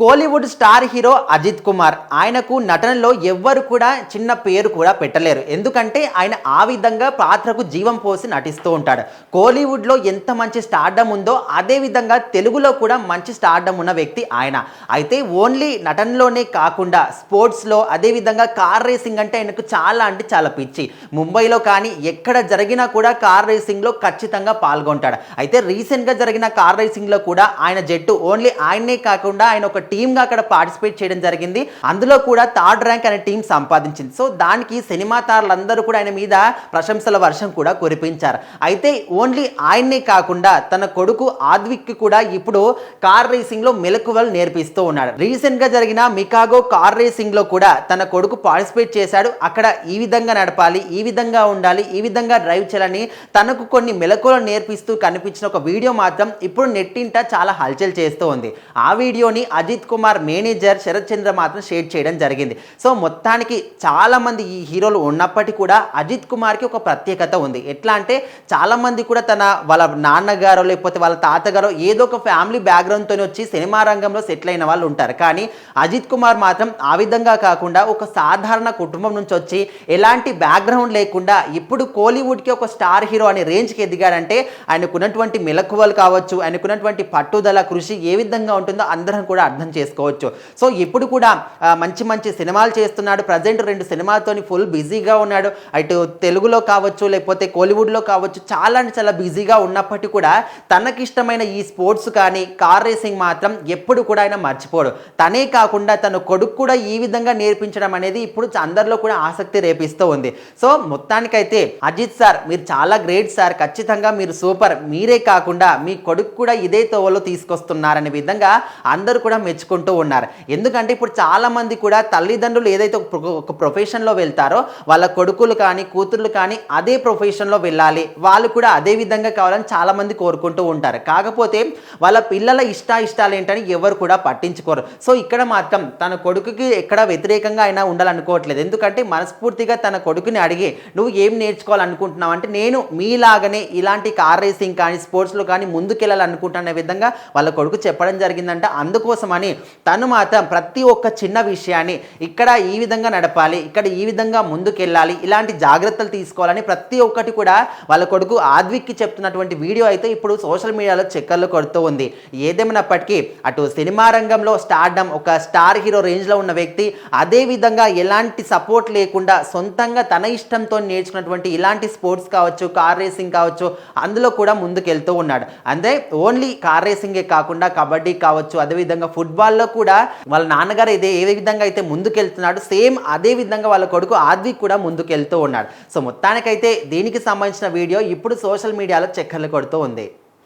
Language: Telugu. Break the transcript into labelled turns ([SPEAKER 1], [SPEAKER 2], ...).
[SPEAKER 1] కోలీవుడ్ స్టార్ హీరో అజిత్ కుమార్ ఆయనకు నటనలో ఎవ్వరు కూడా చిన్న పేరు కూడా పెట్టలేరు. ఎందుకంటే ఆయన ఆ విధంగా పాత్రకు జీవం పోసి నటిస్తూ ఉంటాడు. కోలీవుడ్లో ఎంత మంచి స్టార్డమ్ ఉందో అదే విధంగా తెలుగులో కూడా మంచి స్టార్డమ్ ఉన్న వ్యక్తి ఆయన. అయితే ఓన్లీ నటనలోనే కాకుండా స్పోర్ట్స్లో అదేవిధంగా కార్ రేసింగ్ అంటే ఆయనకు చాలా పిచ్చి. ముంబైలో కానీ ఎక్కడ జరిగినా కూడా కార్ రేసింగ్లో ఖచ్చితంగా పాల్గొంటాడు. అయితే రీసెంట్గా జరిగిన కార్ రేసింగ్లో కూడా ఆయన జట్టు ఓన్లీ ఆయనే కాకుండా ఆయన ఒక టీమ్గా అక్కడ పార్టిసిపేట్ చేయడం జరిగింది. అందులో కూడా 3rd ర్యాంక్ అనే టీం సంపాదించింది. సో దానికి సినిమా తారలందరూ కూడా ఆయన మీద ప్రశంసల వర్షం కూడా కురిపించారు. అయితే ఓన్లీ ఆయన్నే కాకుండా తన కొడుకు ఆద్విక్ కూడా ఇప్పుడు కార్ రేసింగ్ లో మెలకువలు నేర్పిస్తూ ఉన్నాడు. రీసెంట్ గా జరిగిన మికాగో కార్ రేసింగ్ లో కూడా తన కొడుకు పార్టిసిపేట్ చేశాడు. అక్కడ ఈ విధంగా నడపాలి, ఈ విధంగా ఉండాలి, ఈ విధంగా డ్రైవ్ చేయాలని తనకు కొన్ని మెలకువలు నేర్పిస్తూ కనిపించిన ఒక వీడియో మాత్రం ఇప్పుడు నెట్టింట చాలా హల్చల్ చేస్తూ ఉంది. ఆ వీడియోని అజిత్ కుమార్ మేనేజర్ శరత్ చంద్ర మాత్రం షేర్ చేయడం జరిగింది. సో మొత్తానికి చాలా మంది ఈ హీరోలు ఉన్నప్పటికీ కూడా అజిత్ కుమార్కి ఒక ప్రత్యేకత ఉంది. ఎట్లా అంటే చాలా మంది కూడా వాళ్ళ నాన్నగారో లేకపోతే వాళ్ళ తాతగారో ఏదో ఒక ఫ్యామిలీ బ్యాక్గ్రౌండ్తో వచ్చి సినిమా రంగంలో సెటిల్ అయిన వాళ్ళు ఉంటారు. కానీ అజిత్ కుమార్ మాత్రం ఆ విధంగా కాకుండా ఒక సాధారణ కుటుంబం నుంచి వచ్చి ఎలాంటి బ్యాక్గ్రౌండ్ లేకుండా ఇప్పుడు కోలీవుడ్కి ఒక స్టార్ హీరో అనే రేంజ్కి ఎదిగాడంటే ఆయనకున్నటువంటి మెలకువలు కావచ్చు, ఆయనకున్నటువంటి పట్టుదల కృషి ఏ విధంగా ఉంటుందో అందరం కూడా అర్థం చేసుకోవచ్చు. సో ఇప్పుడు కూడా మంచి మంచి సినిమాలు చేస్తున్నాడు. ప్రజెంట్ 2 సినిమాలతోని ఫుల్ బిజీగా ఉన్నాడు. అటు తెలుగులో కావచ్చు లేకపోతే కోలీవుడ్లో కావచ్చు చాలా బిజీగా ఉన్నప్పటికీ కూడా తనకిష్టమైన ఈ స్పోర్ట్స్ కానీ కార్ రేసింగ్ మాత్రం ఎప్పుడు కూడా ఆయన మర్చిపోడు. తనే కాకుండా తన కొడుకు కూడా ఈ విధంగా నేర్పించడం అనేది ఇప్పుడు అందరిలో కూడా ఆసక్తి రేపిస్తూ ఉంది. సో మొత్తానికైతే అజిత్ సార్ మీరు చాలా గ్రేట్ సార్, ఖచ్చితంగా మీరు సూపర్. మీరే కాకుండా మీ కొడుకు కూడా ఇదే తోవలో తీసుకొస్తున్నారనే విధంగా అందరూ కూడా మెచ్చుకుంటూ ఉన్నారు. ఎందుకంటే ఇప్పుడు చాలా మంది కూడా తల్లిదండ్రులు ఏదైతే ఒక ప్రొఫెషన్లో వెళ్తారో వాళ్ళ కొడుకులు కానీ కూతుర్లు కానీ అదే ప్రొఫెషన్లో వెళ్ళాలి, వాళ్ళు కూడా అదే విధంగా కావాలని చాలా మంది కోరుకుంటూ ఉంటారు. కాకపోతే వాళ్ళ పిల్లల ఇష్టాలు ఏంటని ఎవరు కూడా పట్టించుకోరు. సో ఇక్కడ మాత్రం తన కొడుకుకి ఎక్కడ వ్యతిరేకంగా అయినా ఉండాలనుకోవట్లేదు. ఎందుకంటే మనస్ఫూర్తిగా తన కొడుకుని అడిగి నువ్వు ఏం నేర్చుకోవాలనుకుంటున్నావు అంటే నేను మీలాగనే ఇలాంటి కార్ రేసింగ్ కానీ స్పోర్ట్స్లో కానీ ముందుకెళ్ళాలనుకుంటున్న విధంగా వాళ్ళ కొడుకు చెప్పడం జరిగిందంటే అందుకోసమని తను మాత్రం ప్రతి ఒక్క చిన్న విషయాన్ని ఇక్కడ ఈ విధంగా నడపాలి, ఇక్కడ ఈ విధంగా ముందుకెళ్ళాలి, ఇలాంటి జాగ్రత్తలు తీసుకోవాలని ప్రతి ఒక్కటి కూడా వాళ్ళ కొడుకు ఆద్విక్కి చెప్తున్నటువంటి వీడియో అయితే ఇప్పుడు సోషల్ మీడియాలో చక్కర్లు కొడుతూ ఉంది. ఏదేమైనప్పటికీ అటు సినిమా రంగంలో స్టార్డమ్ ఒక స్టార్ హీరో రేంజ్లో ఉన్న వ్యక్తి అదే విధంగా ఎలాంటి సపోర్ట్ లేకుండా సొంతంగా తన ఇష్టంతో నేర్చుకున్నటువంటి ఇలాంటి స్పోర్ట్స్ కావచ్చు, కార్ రేసింగ్ కావచ్చు, అందులో కూడా ముందుకెళ్తూ ఉన్నాడు. అంటే ఓన్లీ కార్ రేసింగే కాకుండా కబడ్డీ కావచ్చు, అదేవిధంగా ఫుట్బాల్లో కూడా వాళ్ళ నాన్నగారు ఏ విధంగా అయితే ముందుకెళ్తున్నాడు సేమ్ అదే విధంగా వాళ్ళ కొడుకు ఆద్విక్ కూడా ముందుకెళ్తూ ఉన్నాడు. సో మొత్తానికైతే దీనికి సంబంధించిన వీడియో ఇప్పుడు సోషల్ మీడియాలో చక్కర్లు కొడుతూ ఉంది.